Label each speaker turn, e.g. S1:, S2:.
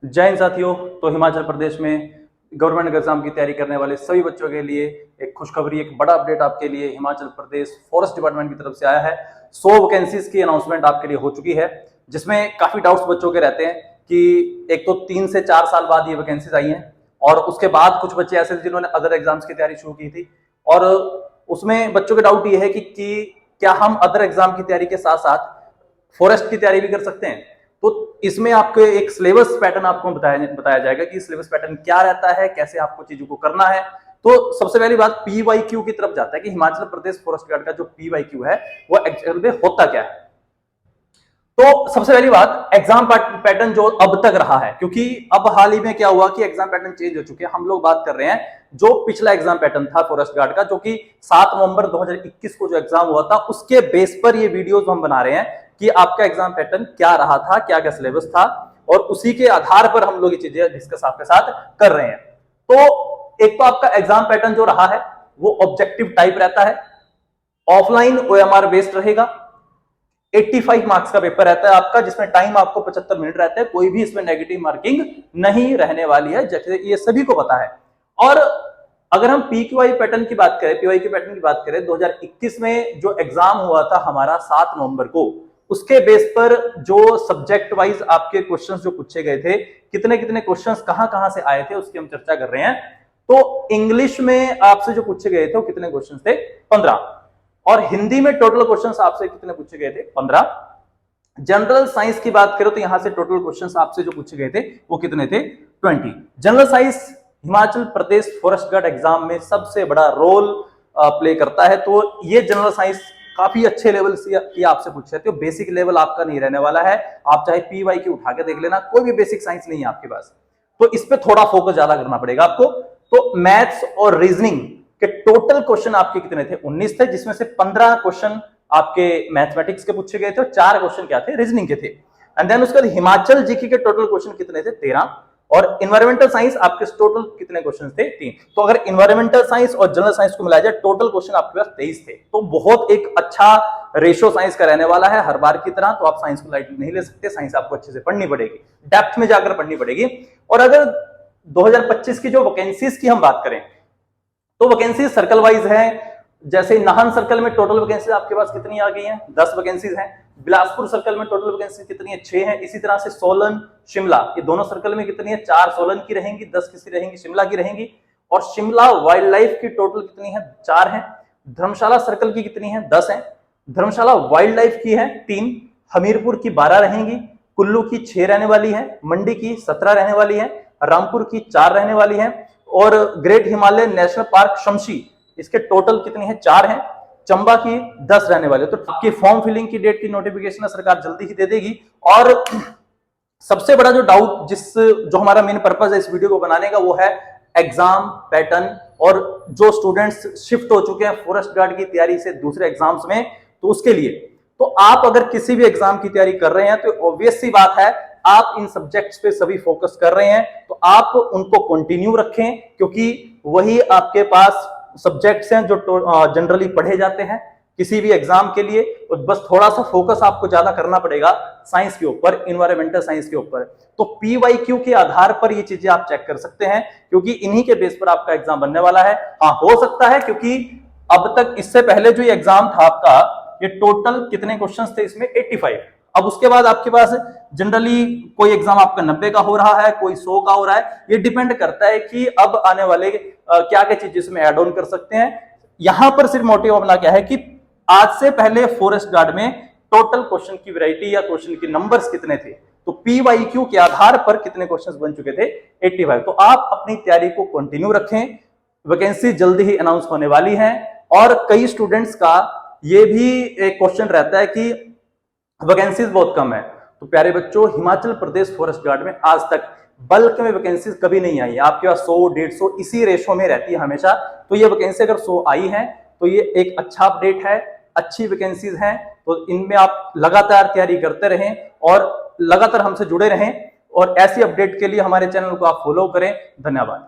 S1: जय हिंद साथियों। तो हिमाचल प्रदेश में गवर्नमेंट एग्जाम की तैयारी करने वाले सभी बच्चों के लिए एक खुशखबरी, एक बड़ा अपडेट आपके लिए हिमाचल प्रदेश फॉरेस्ट डिपार्टमेंट की तरफ से आया है। 100 वैकेंसीज की अनाउंसमेंट आपके लिए हो चुकी है, जिसमें काफी डाउट्स बच्चों के रहते हैं कि एक तो 3 से 4 साल बाद ये वैकेंसीज आई हैं और उसके बाद कुछ बच्चे ऐसे थे जिन्होंने अदर एग्जाम्स की तैयारी शुरू की थी और उसमें बच्चों के डाउट ये है कि क्या हम अदर एग्जाम की तैयारी के साथ साथ फॉरेस्ट की तैयारी भी कर सकते हैं। तो इसमें आपको एक सिलेबस पैटर्न आपको बताया जाएगा कि सिलेबस पैटर्न क्या रहता है, कैसे आपको चीजों को करना है। तो सबसे पहली बात PYQ की तरफ जाता है कि हिमाचल प्रदेश फॉरेस्ट गार्ड का जो PYQ है वो एक्चुअल में होता क्या है। तो सबसे पहली बात, एग्जाम पैटर्न जो अब तक रहा है, क्योंकि अब हाल ही में क्या हुआ कि एग्जाम पैटर्न चेंज हो चुके हैं। हम लोग बात कर रहे हैं जो पिछला एग्जाम पैटर्न था फॉरेस्ट गार्ड का, जो कि 7 नवंबर 2021 को जो एग्जाम हुआ था, उसके बेस पर ये वीडियोस हम बना रहे हैं कि आपका एग्जाम पैटर्न क्या रहा था, क्या क्या सिलेबस था, और उसी के आधार पर हम लोग ये चीजें डिस्कस आपके साथ कर रहे हैं। तो एक तो आपका एग्जाम पैटर्न जो रहा है वो ऑब्जेक्टिव टाइप रहता है, ऑफलाइन OMR बेस्ड रहेगा, 85 मार्क्स का पेपर रहता है आपका, जिसमें टाइम आपको 75 मिनट रहता है। कोई भी इसमें नेगेटिव मार्किंग नहीं रहने वाली है, जैसे ये सभी को पता है। और अगर हम PQI पैटर्न की बात करें, PYQ पैटर्न की बात करें, 2021 में जो एग्जाम हुआ था हमारा 7 नवंबर को, उसके बेस पर जो सब्जेक्ट वाइज आपके क्वेश्चंस जो पूछे गए थे, कितने कितने क्वेश्चंस कहां से आए थे, उसकी हम चर्चा कर रहे हैं। तो इंग्लिश में आपसे जो पूछे गए थे वो कितने क्वेश्चंस थे? 15। और हिंदी में टोटल क्वेश्चंस आपसे कितने पूछे गए थे? 15। जनरल साइंस की बात करो तो यहां से टोटल क्वेश्चंस आपसे जो पूछे गए थे वो कितने थे? 20। General science Himachal Pradesh forest guard exam में सबसे बड़ा रोल प्ले करता है। तो ये जनरल साइंस काफी अच्छे लेवल से की आपसे पूछ रहे थे, बेसिक लेवल आपका नहीं रहने वाला है। आप चाहे PYQ उठा के देख लेना, कोई भी बेसिक साइंस नहीं है आपके पास, तो इस पे थोड़ा फोकस ज्यादा करना पड़ेगा आपको। तो मैथ्स और रीजनिंग के टोटल क्वेश्चन आपके कितने थे? 19 थे, जिसमें से 15 क्वेश्चन आपके मैथमेटिक्स के पूछे गए थे और 4 क्वेश्चन क्या थे? रीजनिंग के थे। एंड देन उसके बाद हिमाचल जीके के टोटल क्वेश्चन कितने थे? 13। और इन्वायरमेंटल साइंस आपके टोटल कितने क्वेश्चन थे? 3। तो अगर इन्वायरमेंटल साइंस और जनरल साइंस को मिलाया जाए, टोटल क्वेश्चन आपके पास 23 थे। तो बहुत एक अच्छा रेशो साइंस का रहने वाला है हर बार की तरह। तो आप साइंस को लाइटली नहीं ले सकते, साइंस आपको अच्छे से पढ़नी पड़ेगी, डेप्थ में जाकर पढ़नी पड़ेगी। और अगर 2025 की जो वैकेंसीज की हम बात करें तो वैकेंसी सर्कल वाइज है। जैसे नाहन सर्कल में टोटल वैकेंसी आपके पास कितनी आ गई हैं? 10 वैकेंसीज हैं। बिलासपुर सर्कल में टोटल वैकेंसी कितनी है? 6 है। इसी तरह से सोलन, शिमला, ये दोनों सर्कल में कितनी है? 4 सोलन की रहेंगी, 10 किसकी रहेंगी? शिमला की रहेंगी। और शिमला वाइल्ड लाइफ की टोटल कितनी है? 4 है। धर्मशाला सर्कल की कितनी है? 10 है। धर्मशाला वाइल्ड लाइफ की है 3। हमीरपुर की 12 रहेंगी, कुल्लू की 6 रहने वाली है, मंडी की 17 रहने वाली है, रामपुर की 4 रहने वाली है, और great Himalaya national park Shamshi, इसके टोटल कितनी है? 4 है। चंबा की 10 रहने वाले। तो आपकी फॉर्म फिलिंग की डेट की नोटिफिकेशन सरकार जल्दी ही दे देगी। और सबसे बड़ा जो डाउट जो हमारा मेन पर्पस है इस वीडियो को बनाने का, वो है एग्जाम पैटर्न। और जो स्टूडेंट्स शिफ्ट हो चुके हैं फॉरेस्ट गार्ड की तैयारी से दूसरे एग्जाम्स में, तो उसके लिए तो आप अगर किसी भी एग्जाम की तैयारी कर रहे हैं तो ऑब्वियस सी बात है, आप इन सब्जेक्ट्स पे सभी फोकस कर रहे हैं, तो आप उनको कंटिन्यू रखें, क्योंकि वही आपके पास सब्जेक्ट्स हैं जो जनरली पढ़े जाते हैं किसी भी एग्जाम के लिए। तो बस थोड़ा सा फोकस आपको ज्यादा करना पड़ेगा साइंस के ऊपर, इन्वायरमेंटल साइंस के ऊपर। तो PYQ के आधार पर ये चीजें आप चेक कर सकते हैं, क्योंकि इन्हीं के बेस पर आपका एग्जाम बनने वाला है। हाँ, हो सकता है क्योंकि अब तक इससे पहले जो एग्जाम था आपका, ये टोटल कितने क्वेश्चन थे इसमें? 85। अब उसके बाद आपके पास जनरली कोई एग्जाम आपका 90 का हो रहा है, कोई 100 का हो रहा है। ये डिपेंड करता है कि अब आने वाले क्या क्या चीजें इसमें ऐड ऑन कर सकते हैं। यहां पर सिर्फ मोटिव अपना क्या है कि आज से पहले फॉरेस्ट गार्ड में टोटल क्वेश्चन की वैरायटी या क्वेश्चन के नंबर्स कितने थे, तो PYQ के आधार पर कितने क्वेश्चन बन चुके थे? 85। तो आप अपनी तैयारी को कंटिन्यू रखें, वैकेंसी जल्दी ही अनाउंस होने वाली है। और कई स्टूडेंट्स का ये भी एक क्वेश्चन रहता है कि वैकेंसीज बहुत कम है। तो प्यारे बच्चों, हिमाचल प्रदेश फॉरेस्ट गार्ड में आज तक बल्क में वैकेंसीज कभी नहीं आई है। आपके पास 100, 150 इसी रेशो में रहती है हमेशा। तो ये वैकेंसी अगर 100 आई है तो ये एक अच्छा अपडेट है, अच्छी वैकेंसीज हैं। तो इनमें आप लगातार तैयारी करते रहें और लगातार हमसे जुड़े रहें, और ऐसी अपडेट के लिए हमारे चैनल को आप फॉलो करें। धन्यवाद।